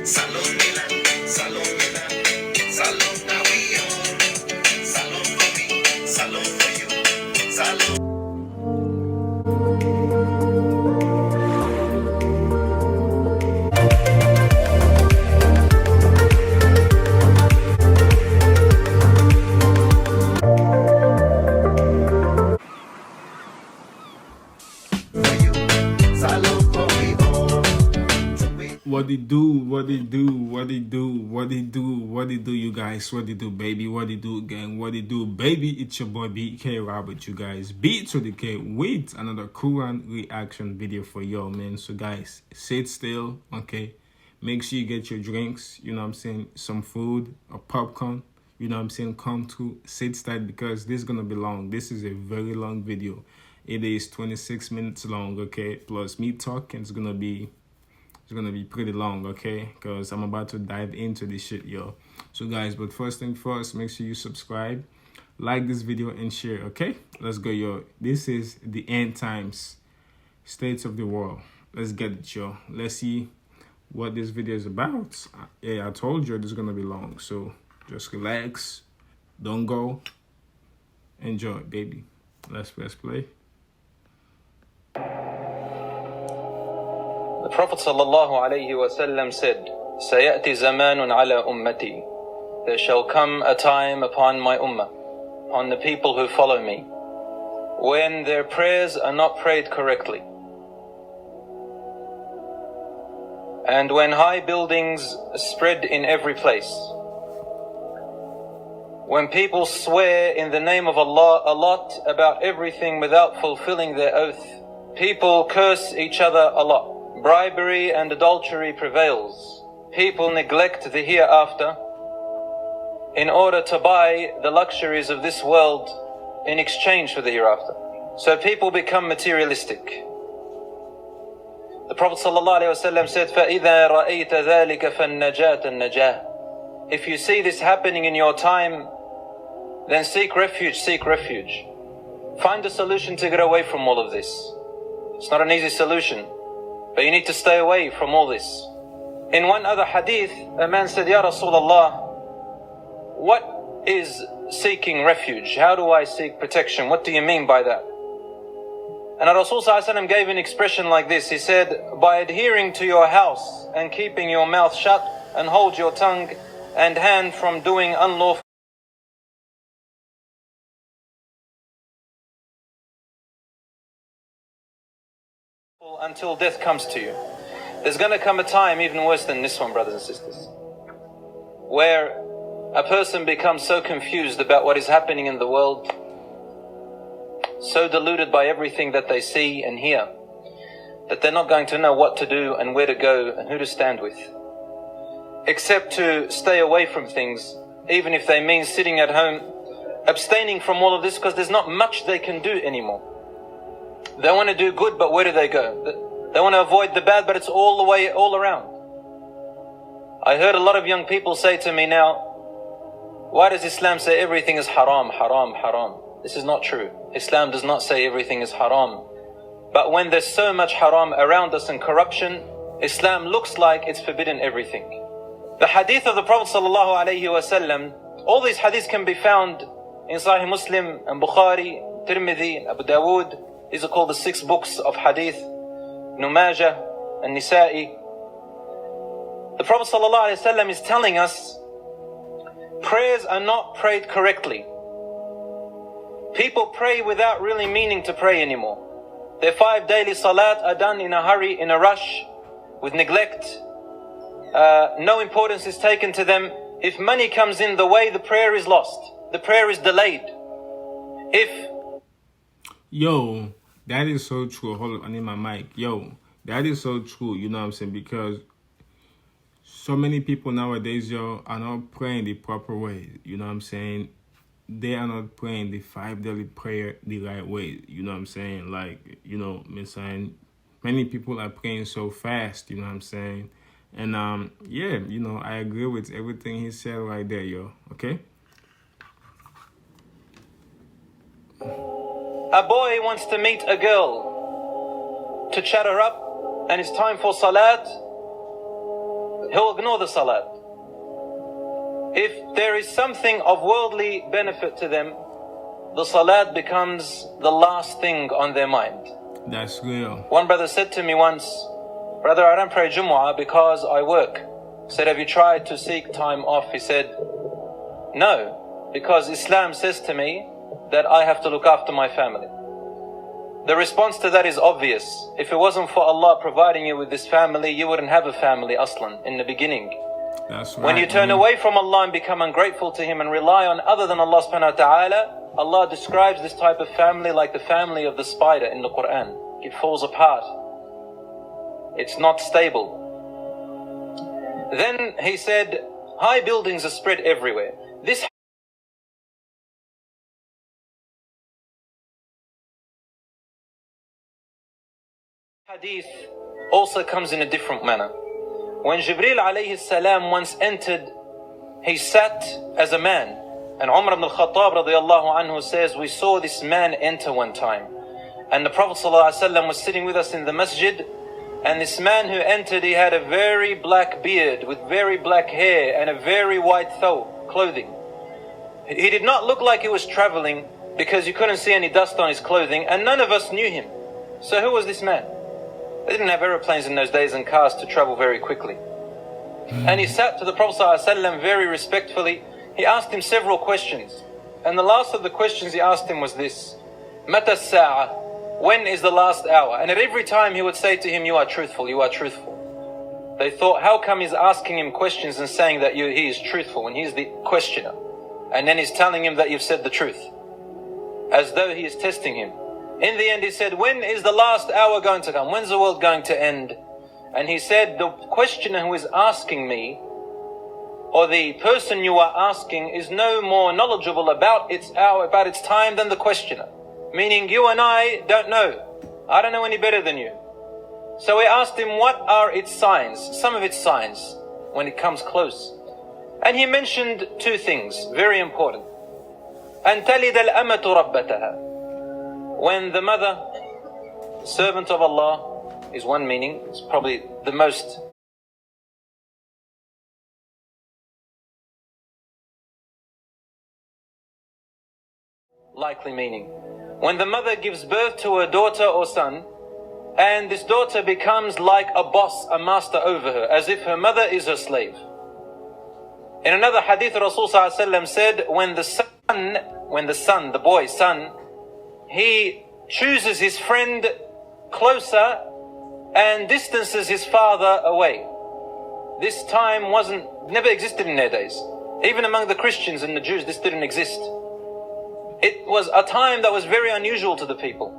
Salon Milan, Salon Milan, Salon now we on. Salon for me, Salon for you, Salon. What it do, what it do, what it do, what it do, what it do, you guys, what it do, baby, what it do, gang, what it do, baby, it's your boy BK Robert, you guys, beat to the K, with another Quran reaction video for y'all, man. So guys, sit still, okay, make sure you get your drinks, you know what I'm saying, some food, or popcorn, you know what I'm saying, come to sit tight, because this is gonna be long. This is a very long video. It is 26 minutes long, okay, plus me talking is gonna be pretty long, okay, because I'm about to dive into this shit, yo. So guys, but first thing first, make sure you subscribe, like this video, and share, okay? Let's go, yo. This is the end times states of the world. Let's get it, yo. Let's see what this video is about. Yeah, I told you this is gonna be long, so just relax, don't go, enjoy, baby. Let's press play. The Prophet ﷺ said, سَيَأْتِ زَمَانٌ عَلَى أُمَّتِي. There shall come a time upon my ummah, on the people who follow me, when their prayers are not prayed correctly, and when high buildings spread in every place, when people swear in the name of Allah a lot about everything without fulfilling their oath, people curse each other a lot, bribery and adultery prevails, people neglect the hereafter in order to buy the luxuries of this world in exchange for the hereafter. So people become materialistic. The Prophet ﷺ said, فَإِذَا رَأَيْتَ ذَلِكَ فَالنَّجَاةَ النَّجَاةِ. If you see this happening in your time, then seek refuge, seek refuge. Find a solution to get away from all of this. It's not an easy solution, but you need to stay away from all this. In one other hadith, a man said, Ya Rasulullah, what is seeking refuge? How do I seek protection? What do you mean by that? And Rasul ﷺ gave an expression like this. He said, by adhering to your house and keeping your mouth shut and hold your tongue and hand from doing unlawful until death comes to you. There's going to come a time even worse than this one, brothers and sisters, where a person becomes so confused about what is happening in the world, so deluded by everything that they see and hear, that they're not going to know what to do and where to go and who to stand with, except to stay away from things, even if they mean sitting at home, abstaining from all of this, because there's not much they can do anymore. They want to do good, but where do they go? They want to avoid the bad, but it's all the way, all around. I heard a lot of young people say to me now, why does Islam say everything is haram, haram, haram? This is not true. Islam does not say everything is haram. But when there's so much haram around us and corruption, Islam looks like it's forbidden everything. The hadith of the Prophet ﷺ, all these hadiths can be found in Sahih Muslim and Bukhari, Tirmidhi, and Abu Dawood. These are called the 6 books of hadith, Ibn Majah and Nisa'i. The Prophet ﷺ is telling us prayers are not prayed correctly. People pray without really meaning to pray anymore. Their 5 daily salat are done in a hurry, in a rush, with neglect. No importance is taken to them. If money comes in the way, the prayer is lost. The prayer is delayed. Yo, that is so true. Hold up, I need my mic. Yo, that is so true, you know what I'm saying? Because so many people nowadays, yo, are not praying the proper way. You know what I'm saying? They are not praying the 5 daily prayer the right way. You know what I'm saying? Like, you know, many people are praying so fast, you know what I'm saying? And yeah, you know, I agree with everything he said right there, yo. Okay? A boy wants to meet a girl to chat her up, and it's time for salat. he'll ignore the salat. If there is something of worldly benefit to them, the salat becomes the last thing on their mind. That's real. One brother said to me once, "Brother, I don't pray Jumu'ah because I work." I said, "Have you tried to seek time off?" He said, "No, because Islam says to me that I have to look after my family." The response to that is obvious. If it wasn't for Allah providing you with this family, you wouldn't have a family aslan in the beginning. That's right. When you turn away from Allah and become ungrateful to Him and rely on other than Allah subhanahu wa ta'ala, Allah describes this type of family like the family of the spider in the Quran. It falls apart. It's not stable. Then he said, high buildings are spread everywhere. This hadith also comes in a different manner. When Jibreel alayhi salam once entered, he sat as a man. And Umar ibn al-Khattab radiyallahu anhu says, we saw this man enter one time. And the Prophet sallallahu alaihi wasallam was sitting with us in the masjid. And this man who entered, he had a very black beard with very black hair and a very white clothing. He did not look like he was traveling because you couldn't see any dust on his clothing, and none of us knew him. So who was this man? They didn't have aeroplanes in those days and cars to travel very quickly. And he sat to the Prophet ﷺ very respectfully. He asked him several questions. And the last of the questions he asked him was this: Mata as-sa'a? When is the last hour? And at every time he would say to him, you are truthful, you are truthful. They thought, how come he's asking him questions and saying that he is truthful when he's the questioner? And then he's telling him that you've said the truth, as though he is testing him. In the end he said, when is the last hour going to come? When's the world going to end? And he said, the questioner who is asking me, or the person you are asking, is no more knowledgeable about its hour, about its time than the questioner. Meaning you and I don't know. I don't know any better than you. So we asked him, what are its signs? Some of its signs when it comes close. And he mentioned two things, very important. أن تلد الأمة ربتها. When the mother, servant of Allah, is one meaning. It's probably the most likely meaning. When the mother gives birth to a daughter or son, and this daughter becomes like a boss, a master over her, as if her mother is her slave. In another hadith, Rasul ﷺ said, when the son, the boy's son, he chooses his friend closer and distances his father away. This time never existed in their days. Even among the Christians and the Jews, this didn't exist. It was a time that was very unusual to the people.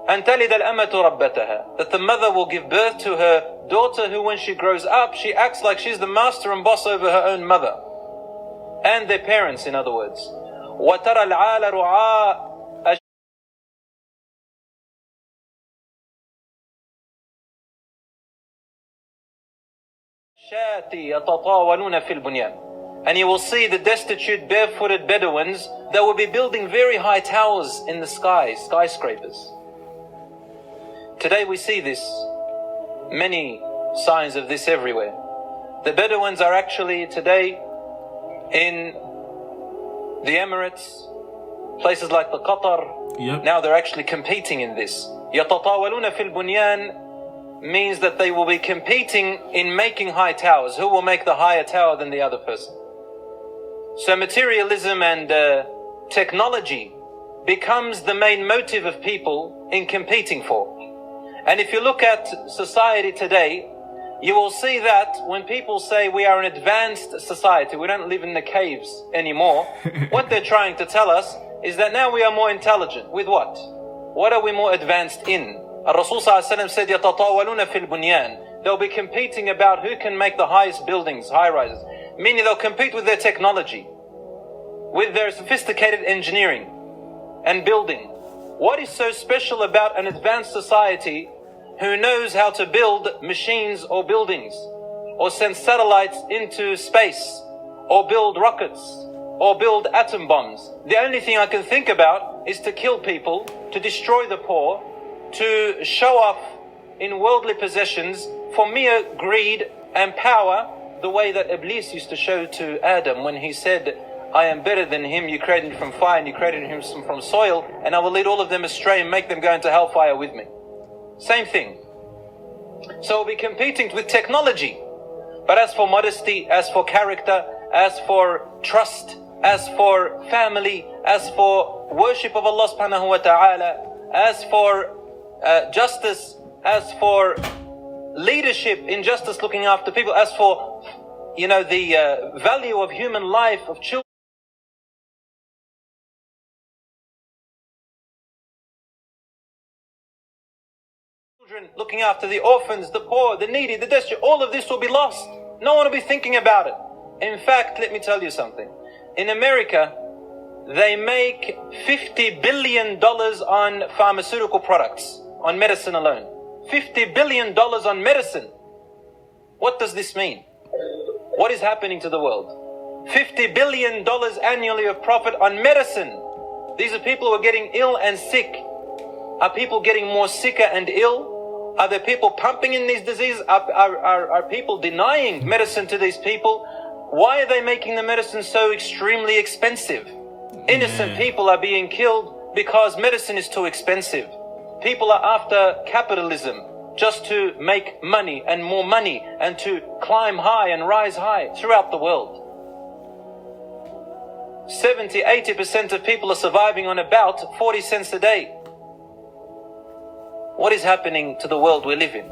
أن تلد الأمة ربتها. That the mother will give birth to her daughter who, when she grows up, she acts like she's the master and boss over her own mother. And their parents, in other words. وترى العال رعاء يتطاولون في البنيان. And you will see the destitute, barefooted Bedouins that will be building very high towers in the sky, skyscrapers. Today we see this, many signs of this everywhere. The Bedouins are actually today in the Emirates, places like the Qatar. Yep. Now they're actually competing in this. يتطاولون في البنيان means that they will be competing in making high towers. Who will make the higher tower than the other person? So materialism and technology becomes the main motive of people in competing for. And if you look at society today, you will see that when people say we are an advanced society, we don't live in the caves anymore, what they're trying to tell us is that now we are more intelligent. With what? What are we more advanced in? Rasul ﷺ said, يَتَطَاوَلُونَ فِي الْبُنْيَانِ. They'll be competing about who can make the highest buildings, high rises. Meaning they'll compete with their technology, with their sophisticated engineering and building. What is so special about an advanced society who knows how to build machines or buildings, or send satellites into space, or build rockets, or build atom bombs? The only thing I can think about is to kill people, to destroy the poor, to show off in worldly possessions for mere greed and power, the way that Iblis used to show to Adam when he said, I am better than him, you created him from fire and you created him from soil, and I will lead all of them astray and make them go into hellfire with me. Same thing. So we'll be competing with technology. But as for modesty, as for character, as for trust, as for family, as for worship of Allah subhanahu wa ta'ala, as for justice, as for leadership in justice, looking after people, as for, the value of human life, of children, looking after the orphans, the poor, the needy, the destitute, all of this will be lost. No one will be thinking about it. In fact, let me tell you something. In America, they make $50 billion on pharmaceutical products, on medicine alone. $50 billion on medicine. What does this mean? What is happening to the world? $50 billion annually of profit on medicine. These are people who are getting ill and sick. Are people getting more sicker and ill? Are there people pumping in these diseases? Are people denying medicine to these people? Why are they making the medicine so extremely expensive? Innocent people are being killed because medicine is too expensive. People are after capitalism just to make money and more money and to climb high and rise high throughout the world. 70-80% of people are surviving on about 40 cents a day. What is happening to the world we live in?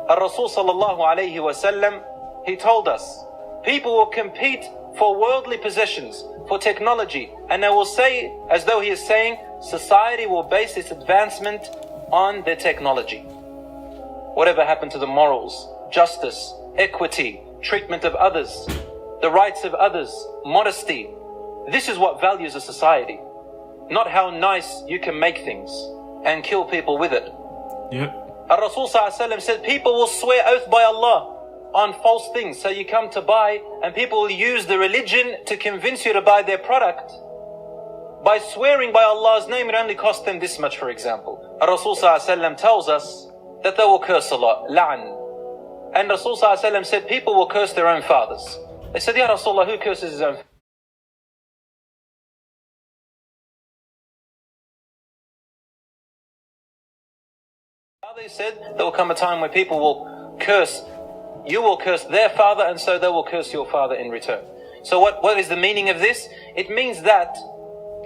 Ar-Rasul sallallahu alayhi wasallam, he told us, people will compete for worldly possessions, for technology, and they will say, as though he is saying, society will base its advancement on their technology. Whatever happened to the morals, justice, equity, treatment of others, the rights of others, modesty? This is what values a society, not how nice you can make things and kill people with it. Yep. Ar-Rasul said people will swear oath by Allah on false things. So you come to buy and people will use the religion to convince you to buy their product. By swearing by Allah's name, it only costs them this much, for example. Ar-Rasul tells us that they will curse a lot. La'an. And Rasul said people will curse their own fathers. They said, Ya Rasulullah, who curses his own father? They said there will come a time where people will curse, you will curse their father, and so they will curse your father in return. So what is the meaning of this? It means that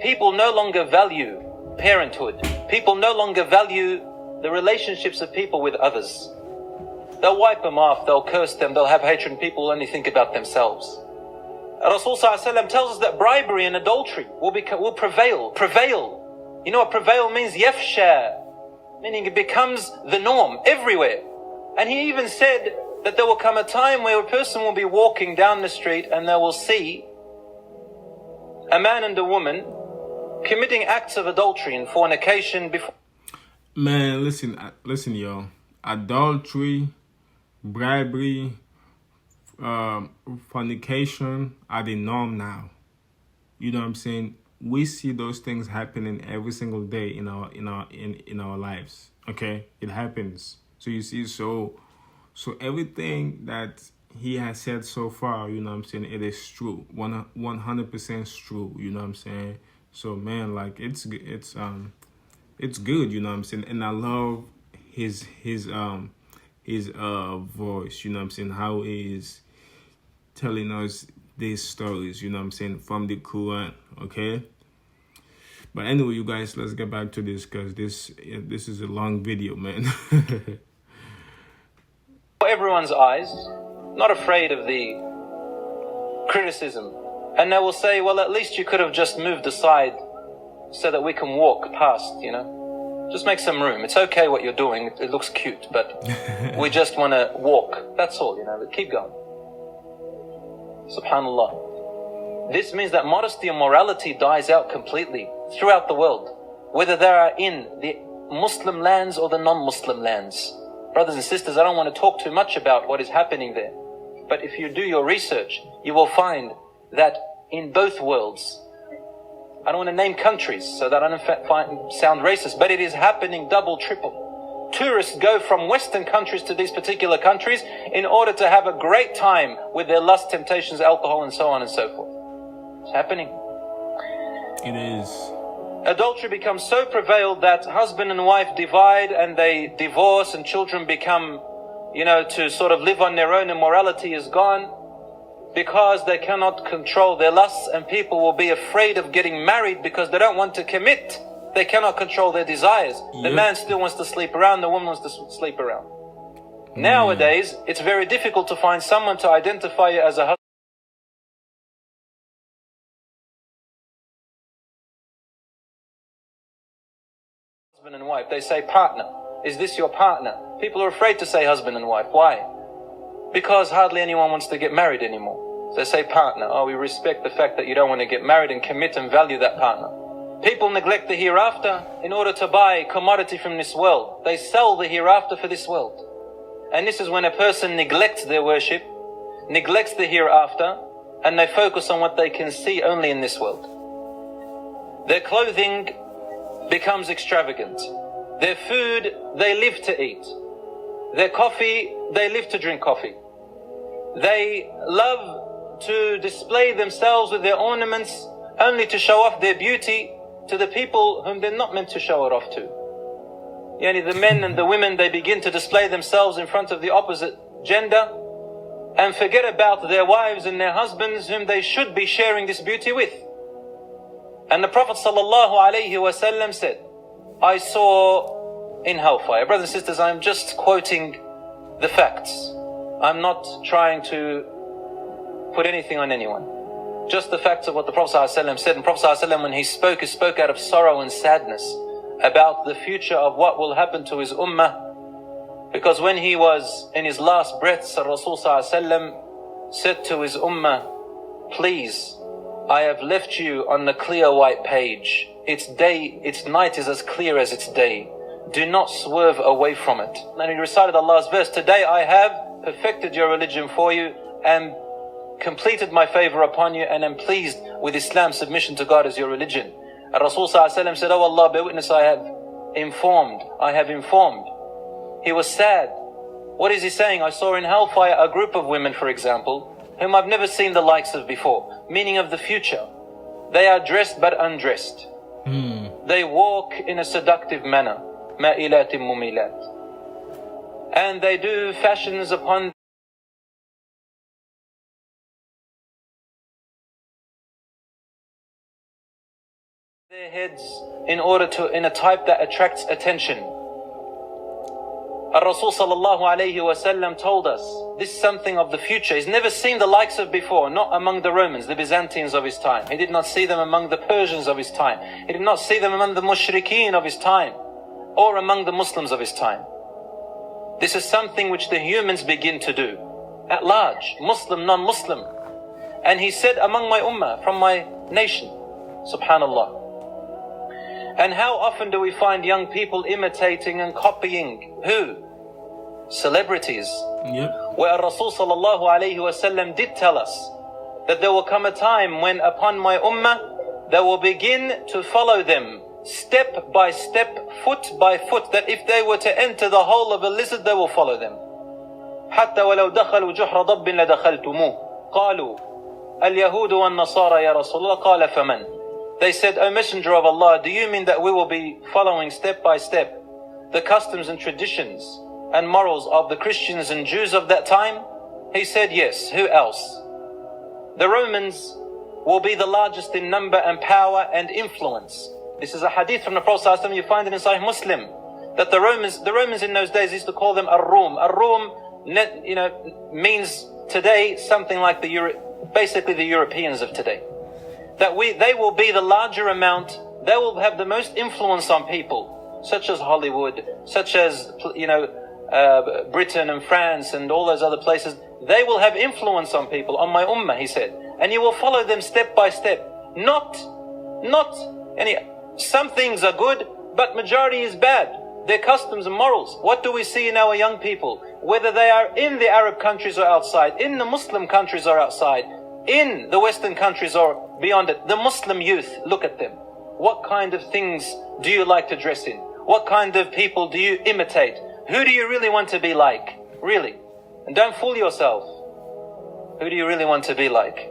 people no longer value parenthood. People no longer value the relationships of people with others. They'll wipe them off, they'll curse them, they'll have hatred, and people will only think about themselves. Rasul tells us that bribery and adultery will prevail. You know what prevail means? Yafsha. Meaning it becomes the norm everywhere. And he even said that there will come a time where a person will be walking down the street and they will see a man and a woman committing acts of adultery and fornication before. Man, listen, y'all. Adultery, bribery, fornication are the norm now. You know what I'm saying? We see those things happening every single day in our lives. Okay, it happens. So you see, so everything that he has said so far, you know what I'm saying, it is true, 100% true. You know what I'm saying? So man, like it's good. You know what I'm saying, and I love his voice. You know what I'm saying, how he is telling us these stories, you know what I'm saying, from the Quran, okay? But anyway, you guys, let's get back to this because this is a long video, man. Everyone's eyes, not afraid of the criticism. And they will say, well, at least you could have just moved aside so that we can walk past, you know? Just make some room. It's okay what you're doing. It looks cute, but we just want to walk. That's all, you know, but keep going. Subhanallah. This means that modesty and morality dies out completely throughout the world, whether they are in the Muslim lands or the non-Muslim lands. Brothers and sisters, I don't want to talk too much about what is happening there, but if you do your research, you will find that in both worlds, I don't want to name countries so that I don't sound racist, but it is happening double, triple. tourists go from Western countries to these particular countries in order to have a great time with their lust, temptations, alcohol, and so on and so forth. It's happening. It is. Adultery becomes so prevalent that husband and wife divide and they divorce, and children become, to sort of live on their own, and morality is gone because they cannot control their lusts, and people will be afraid of getting married because they don't want to commit. They cannot control their desires. The man still wants to sleep around, the woman wants to sleep around. Nowadays, it's very difficult to find someone to identify you as a husband and wife. They say partner. Is this your partner? People are afraid to say husband and wife. Why? Because hardly anyone wants to get married anymore. So they say partner. Oh, we respect the fact that you don't want to get married and commit and value that partner. People neglect the hereafter in order to buy commodity from this world. They sell the hereafter for this world. And this is when a person neglects their worship, neglects the hereafter, and they focus on what they can see only in this world. Their clothing becomes extravagant. Their food, they live to eat. Their coffee, they live to drink coffee. They love to display themselves with their ornaments only to show off their beauty to the people whom they're not meant to show it off to. The men and the women, they begin to display themselves in front of the opposite gender and forget about their wives and their husbands whom they should be sharing this beauty with. And the Prophet ﷺ said, I saw in hellfire. Brothers and sisters, I'm just quoting the facts. I'm not trying to put anything on anyone. Just the facts of what the Prophet ﷺ said. And Prophet ﷺ, when he spoke out of sorrow and sadness about the future of what will happen to his ummah. Because when he was in his last breaths, Rasul ﷺ said to his ummah, please, I have left you on the clear white page. Its night is as clear as its day. Do not swerve away from it. And he recited Allah's verse, today I have perfected your religion for you and completed my favor upon you, and am pleased with Islam's submission to God as your religion. And Rasul ﷺ said, oh Allah, bear witness, I have informed. He was sad. What is he saying? I saw in hellfire a group of women, for example, whom I've never seen the likes of before, meaning of the future. They are dressed but undressed. They walk in a seductive manner. مَائِلَاتٍ مُمِيلَاتٍ. And they do fashions upon their heads in a type that attracts attention. Rasul sallallahu alayhi wasallam told us this is something of the future. He's never seen the likes of before, not among the Romans, the Byzantines of his time. He did not see them among the Persians of his time. He did not see them among the mushrikeen of his time, or among the Muslims of his time. This is something which the humans begin to do at large, Muslim, non-Muslim. And he said, among my ummah, from my nation, subhanallah. And how often do we find young people imitating and copying who? Celebrities. Yep. Where Rasul sallallahu alayhi wasallam did tell us that there will come a time when upon my ummah they will begin to follow them step by step, foot by foot, that if they were to enter the hole of a lizard, they will follow them. حتى ولو دخلوا جحر ضب لدخلتموه قالوا اليهود والنصارى يا رسول الله قال فمن. They said, O Messenger of Allah, do you mean that we will be following step by step the customs and traditions and morals of the Christians and Jews of that time? He said, yes. Who else? The Romans will be the largest in number and power and influence. This is a hadith from the Prophet ﷺ. You find it in Sahih Muslim that the Romans in those days used to call them Ar-Rum. Ar-Rum, means today something like basically the Europeans of today. That they will be the larger amount, they will have the most influence on people, such as Hollywood, such as Britain and France and all those other places. They will have influence on people, on my ummah, he said, and you will follow them step by step. Some things are good, but majority is bad. Their customs and morals. What do we see in our young people? Whether they are in the Arab countries or outside, in the Muslim countries or outside, in the Western countries or beyond it, the Muslim youth, look at them. What kind of things do you like to dress in? What kind of people do you imitate? Who do you really want to be like? Really? And don't fool yourself. Who do you really want to be like?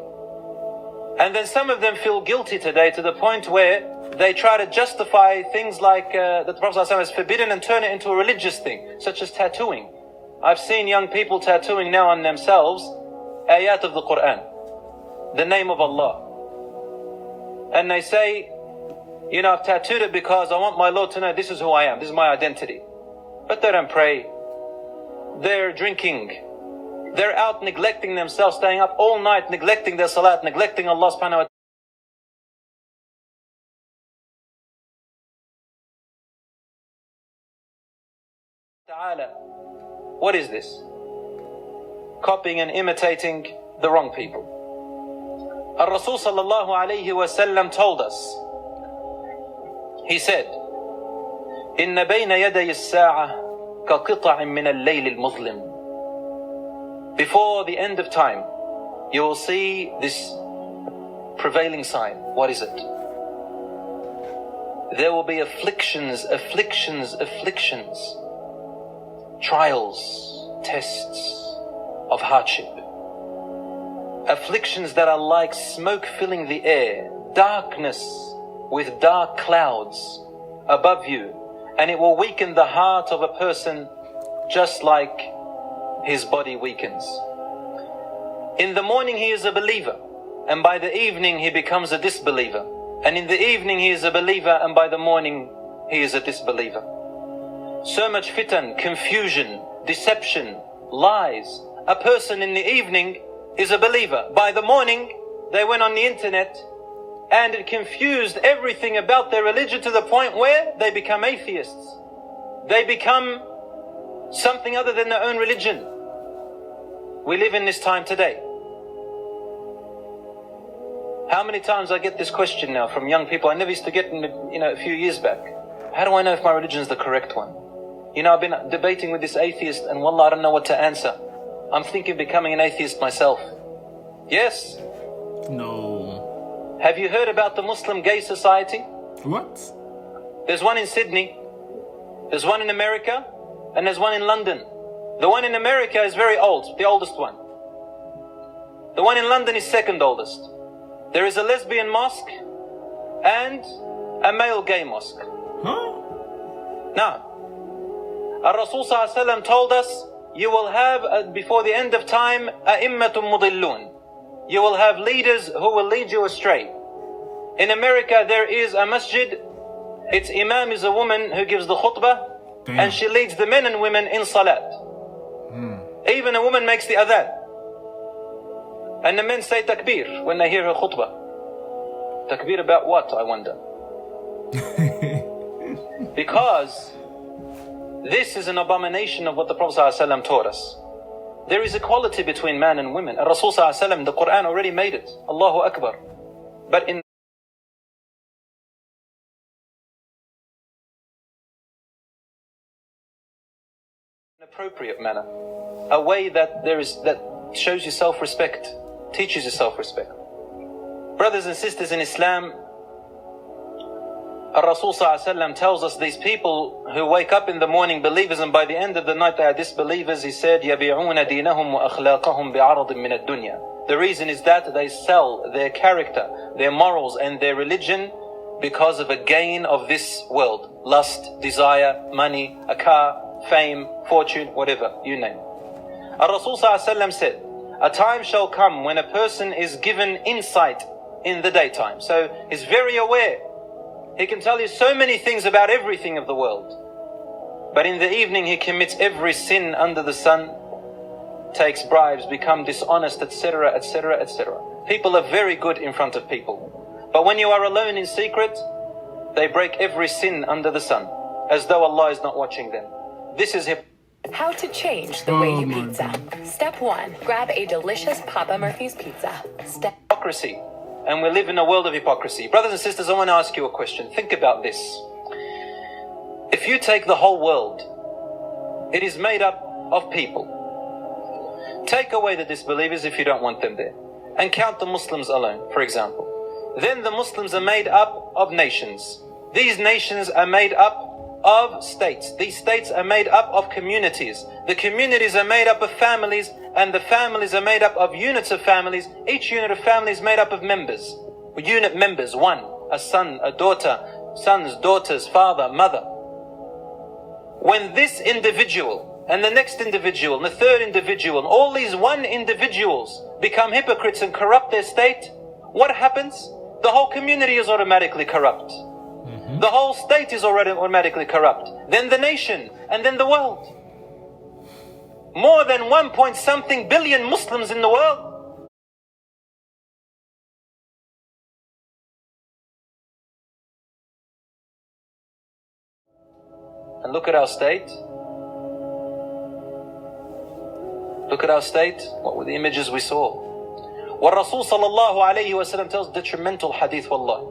And then some of them feel guilty today to the point where they try to justify things like that the Prophet ﷺ has forbidden and turn it into a religious thing, such as tattooing. I've seen young people tattooing now on themselves ayat of the Quran, the name of Allah. And they say, you know, I've tattooed it because I want my Lord to know this is who I am, this is my identity. But they don't pray. They're drinking. They're out neglecting themselves, staying up all night, neglecting their salat, neglecting Allah subhanahu wa ta'ala. What is this? Copying and imitating the wrong people. Al-Rasul sallallahu alayhi wa sallam told us, he said, إِنَّ بَيْنَ يَدَيِ السَّاعَةِ كَقِطَعٍ مِّنَ اللَّيْلِ الْمُظْلِمِ. Before the end of time, you will see this prevailing sign. What is it? There will be afflictions, trials, tests of hardship. Afflictions that are like smoke filling the air, darkness with dark clouds above you, and it will weaken the heart of a person just like his body weakens. In the morning he is a believer, and by the evening he becomes a disbeliever. And in the evening he is a believer, and by the morning he is a disbeliever. So much fitan, confusion, deception, lies. A person in the evening is a believer. By the morning they went on the internet and it confused everything about their religion to the point where they become atheists. They become something other than their own religion. We live in this time today. How many times I get this question now from young people? I never used to get it, a few years back. How do I know if my religion is the correct one? I've been debating with this atheist, and wallah, I don't know what to answer. I'm thinking of becoming an atheist myself. Yes? No. Have you heard about the Muslim Gay Society? What? There's one in Sydney, there's one in America, and there's one in London. The one in America is very old, the oldest one. The one in London is second oldest. There is a lesbian mosque and a male gay mosque. Huh? Now, Al-Rasul ﷺ told us, you will have, before the end of time, a'immatun mudillun. You will have leaders who will lead you astray. In America, there is a masjid. Its imam is a woman who gives the khutbah. Damn. And she leads the men and women in salat. Even a woman makes the adhan. And the men say takbir when they hear her khutbah. Takbir about what, I wonder? Because this is an abomination of what the Prophet ﷺ taught us. There is equality between man and women. Rasul ﷺ, the Quran already made it. Allahu Akbar. But in an appropriate manner, a way that shows you self-respect, teaches you self-respect. Brothers and sisters in Islam, Rasul ﷺ tells us these people who wake up in the morning believers and by the end of the night they are disbelievers. He said, يَبِيعُونَ دِينَهُمْ وَأَخْلَاقَهُمْ بِعَرَضٍ مِنَ الدُّنْيَا. The reason is that they sell their character, their morals and their religion because of a gain of this world. Lust, desire, money, a car, fame, fortune, whatever, you name. Rasul ﷺ said, a time shall come when a person is given insight in the daytime. So he's very aware. He can tell you so many things about everything of the world. But in the evening he commits every sin under the sun, takes bribes, becomes dishonest, etc., etc., etc. People are very good in front of people. But when you are alone in secret, they break every sin under the sun, as though Allah is not watching them. This is How to change the way you pizza. Step 1. Grab a delicious Papa Murphy's pizza. hypocrisy. And we live in a world of hypocrisy. Brothers and sisters, I want to ask you a question. Think about this. If you take the whole world, it is made up of people. Take away the disbelievers if you don't want them there. And count the Muslims alone, for example. Then the Muslims are made up of nations. These nations are made up of states. These states are made up of communities. The communities are made up of families, and the families are made up of units of families. Each unit of family is made up of members. Unit members, one, a son, a daughter, sons, daughters, father, mother. When this individual and the next individual and the third individual and all these one individuals become hypocrites and corrupt their state, what happens? The whole community is automatically corrupt. The whole state is already automatically corrupt. Then the nation, and then the world. More than 1 point something billion Muslims in the world. And look at our state. Look at our state. What were the images we saw? What Rasul sallallahu alayhi wa sallam tells detrimental hadith, wallah.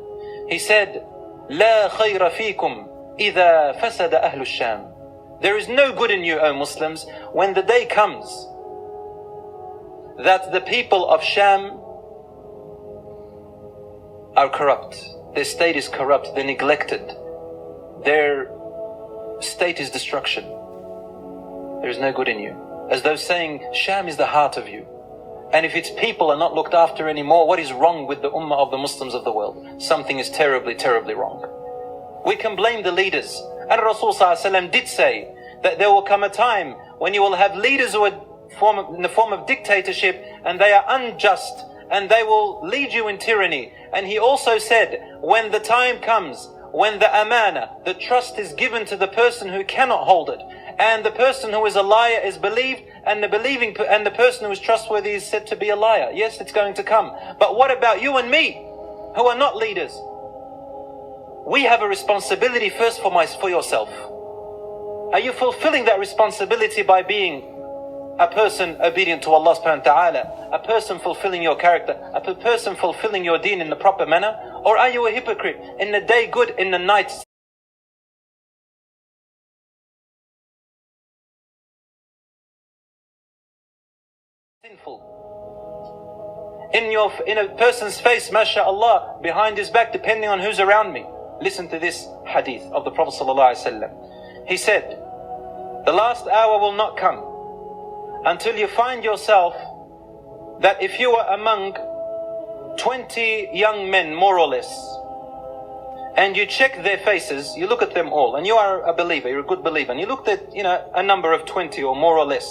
He said, لا خير فيكم إذا فسد أهل الشام. There is no good in you, O Muslims, when the day comes that the people of Sham are corrupt. Their state is corrupt, they're neglected. Their state is destruction. There is no good in you. As though saying, Sham is the heart of you. And if its people are not looked after anymore, what is wrong with the ummah of the Muslims of the world? Something is terribly, terribly wrong. We can blame the leaders. And Rasul ﷺ did say that there will come a time when you will have leaders who are in the form of dictatorship, and they are unjust, and they will lead you in tyranny. And he also said, when the time comes, when the amana, the trust is given to the person who cannot hold it, and the person who is a liar is believed, and the person who is trustworthy is said to be a liar. Yes, it's going to come. But what about you and me, who are not leaders? We have a responsibility first for yourself. Are you fulfilling that responsibility by being a person obedient to Allah subhanahu wa ta'ala, a person fulfilling your character, a person fulfilling your deen in the proper manner? Or are you a hypocrite, in the day good, in the night sinful? In a person's face, mashallah, behind his back, depending on who's around me. Listen to this hadith of the Prophet ﷺ. He said, the last hour will not come until you find yourself that if you are among 20 young men, more or less, and you check their faces, you look at them all, and you are a believer, you're a good believer, and you looked at, a number of 20 or more or less,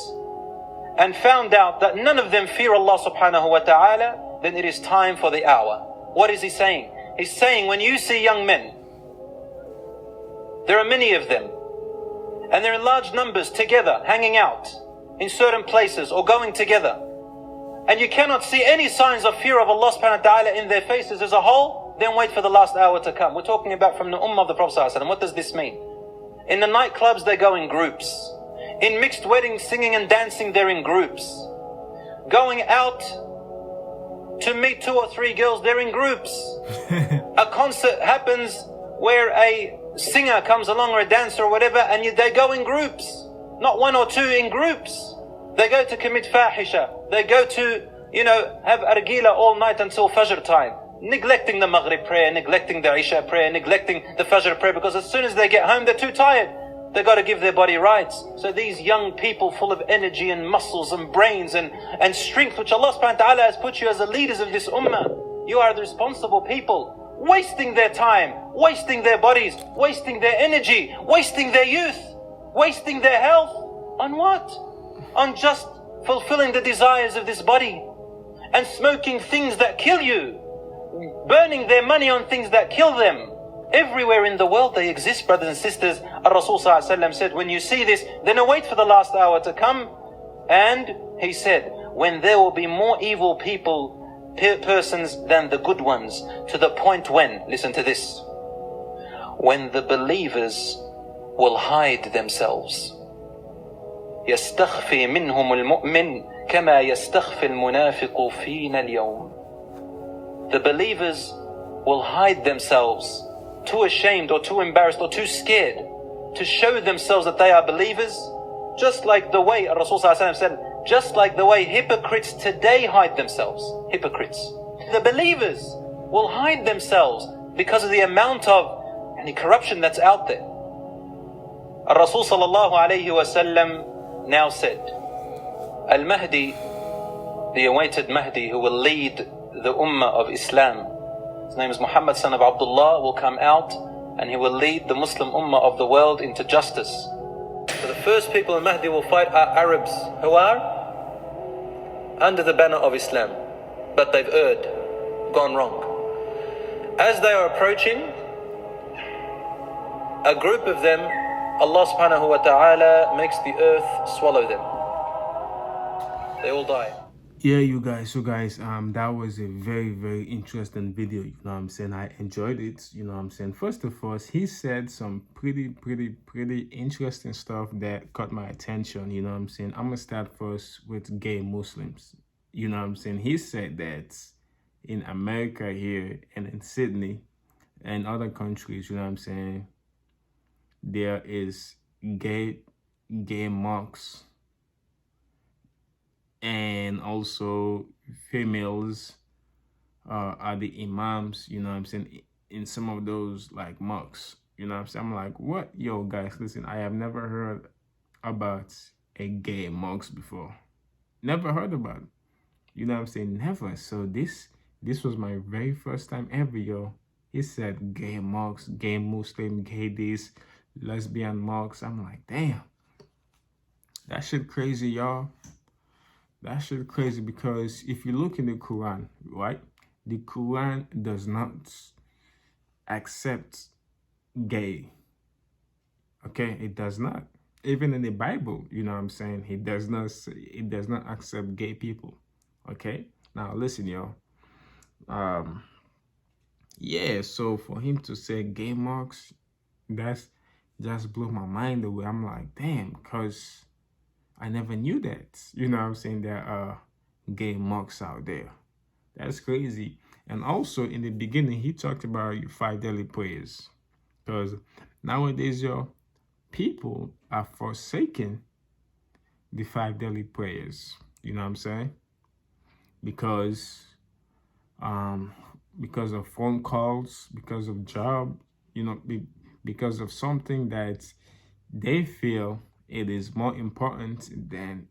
and found out that none of them fear Allah subhanahu wa ta'ala, then it is time for the hour. What is he saying? He's saying, when you see young men, there are many of them, and they're in large numbers together, hanging out in certain places or going together, and you cannot see any signs of fear of Allah subhanahu wa ta'ala in their faces as a whole, then wait for the last hour to come. We're talking about from the ummah of the Prophet ﷺ. What does this mean? In the nightclubs, they go in groups. In mixed weddings, singing and dancing, they're in groups. Going out to meet 2 or 3 girls, they're in groups. A concert happens where a singer comes along, or a dancer or whatever, and they go in groups. Not 1 or 2, in groups. They go to commit fahisha. They go to, have argila all night until Fajr time. Neglecting the Maghrib prayer, neglecting the Isha prayer, neglecting the Fajr prayer, because as soon as they get home, they're too tired. They've got to give their body rights. So these young people full of energy and muscles and brains and strength, which Allah subhanahu wa ta'ala has put you as the leaders of this ummah, you are the responsible people, wasting their time, wasting their bodies, wasting their energy, wasting their youth, wasting their health. On what? On just fulfilling the desires of this body, and smoking things that kill you, burning their money on things that kill them. Everywhere in the world they exist, brothers and sisters. Rasul ﷺ said, when you see this, then await for the last hour to come. And he said, when there will be more evil persons than the good ones, to the point when, listen to this, when the believers will hide themselves. يستخفي منهم المؤمن كما يستخفي المنافق فينا اليوم. The believers will hide themselves, too ashamed or too embarrassed or too scared to show themselves that they are believers, just like the way Rasul ﷺ said, just like the way hypocrites today hide themselves. Hypocrites. The believers will hide themselves because of the amount of corruption that's out there. Rasul sallallahu alayhi wasallam now said, Al-Mahdi, the awaited Mahdi who will lead the Ummah of Islam, his name is Muhammad son of Abdullah, will come out and he will lead the Muslim Ummah of the world into justice. So the first people Al-Mahdi will fight are Arabs who are under the banner of Islam, but they've erred, gone wrong. As they are approaching, a group of them, Allah subhanahu wa ta'ala makes the earth swallow them. They all die. Yeah, you guys, that was a very, very interesting video, you know what I'm saying? I enjoyed it, you know what I'm saying? First of all, he said some pretty interesting stuff that caught my attention, you know what I'm saying? I'm gonna start first with gay Muslims, you know what I'm saying? He said that in America here and in Sydney and other countries, you know what I'm saying, there is gay monks, and also females are the imams, you know what I'm saying, in some of those like mosques, you know what I'm saying? I'm like, what? Yo, guys, listen, I have never heard about a gay mosque before. Never heard about it. You know what I'm saying? Never. So this was my very first time ever, yo. He said gay mosques, gay Muslim, gay this, lesbian mosques. I'm like, damn. That shit crazy, y'all. That shit crazy, because if you look in the Quran, right? The Quran does not accept gay. Okay, it does not. Even in the Bible, you know what I'm saying, it does not accept gay people. Okay? Now listen, y'all. Yeah, so for him to say gay marks, that's just blew my mind away. I'm like, damn, because I never knew that. You know what I'm saying? There are gay monks out there. That's crazy. And also in the beginning, he talked about your 5 daily prayers. Because nowadays, your people are forsaking the 5 daily prayers. You know what I'm saying? Because of phone calls, because of job, you know, because of something that they feel it is more important than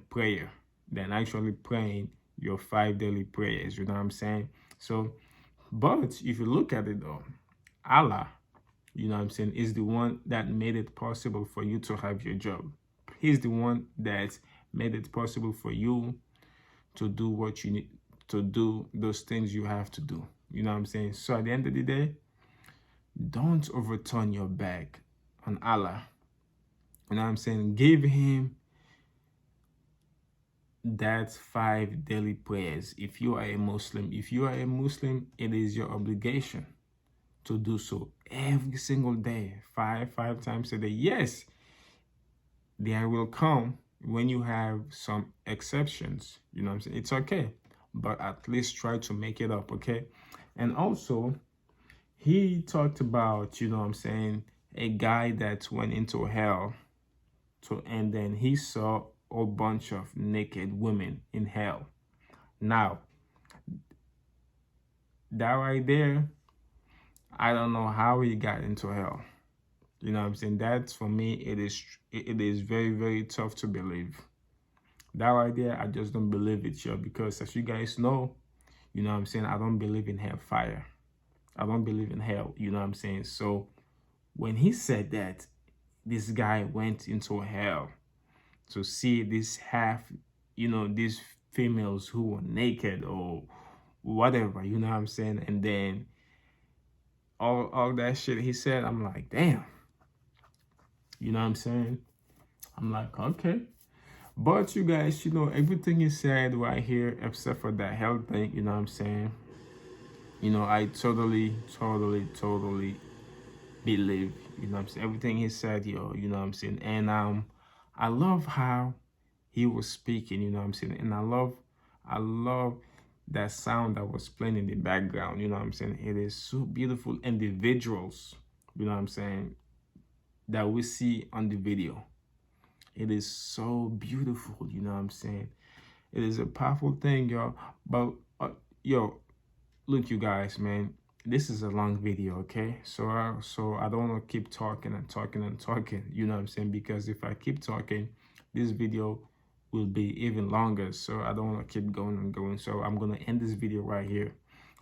prayer, than actually praying your 5 daily prayers, you know what I'm saying? So, but if you look at it though, Allah, you know what I'm saying, is the one that made it possible for you to have your job. He's the one that made it possible for you to do what you need to do, those things you have to do. You know what I'm saying? So at the end of the day, don't overturn your back on Allah. You know what I'm saying? Give him that 5 daily prayers. If you are a Muslim, it is your obligation to do so every single day, five times a day. Yes, there will come when you have some exceptions, you know what I'm saying? It's okay, but at least try to make it up, okay? And also, he talked about, you know what I'm saying, a guy that went into hell, and then he saw a bunch of naked women in hell. Now, that right there, I don't know how he got into hell. You know what I'm saying? That, for me, it is very, very tough to believe. That right there, I just don't believe it, yo, because as you guys know, you know what I'm saying, I don't believe in hellfire. I don't believe in hell, you know what I'm saying? So when he said that, this guy went into hell to see this these females who were naked or whatever, you know what I'm saying? And then all that shit he said, I'm like, damn. You know what I'm saying? I'm like, okay. But you guys, you know, everything he said right here, except for that hell thing, you know what I'm saying? You know, I totally believe, you know what I'm saying? Everything he said, yo, you know what I'm saying? And I love how he was speaking, you know what I'm saying? And I love that sound that was playing in the background, you know what I'm saying? It is so beautiful. Individuals, you know what I'm saying, that we see on the video. It is so beautiful, you know what I'm saying? It is a powerful thing, y'all. But, yo, look, you guys, man, this is a long video, okay? So I don't want to keep talking and talking and talking, you know what I'm saying? Because if I keep talking, this video will be even longer. So I don't want to keep going and going. So I'm gonna end this video right here,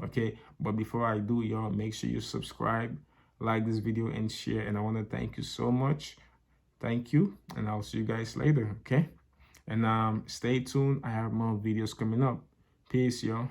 okay? But before I do, y'all, make sure you subscribe, like this video, and share. And I want to thank you so much. Thank you, and I'll see you guys later, okay? And stay tuned. I have more videos coming up. Peace, y'all.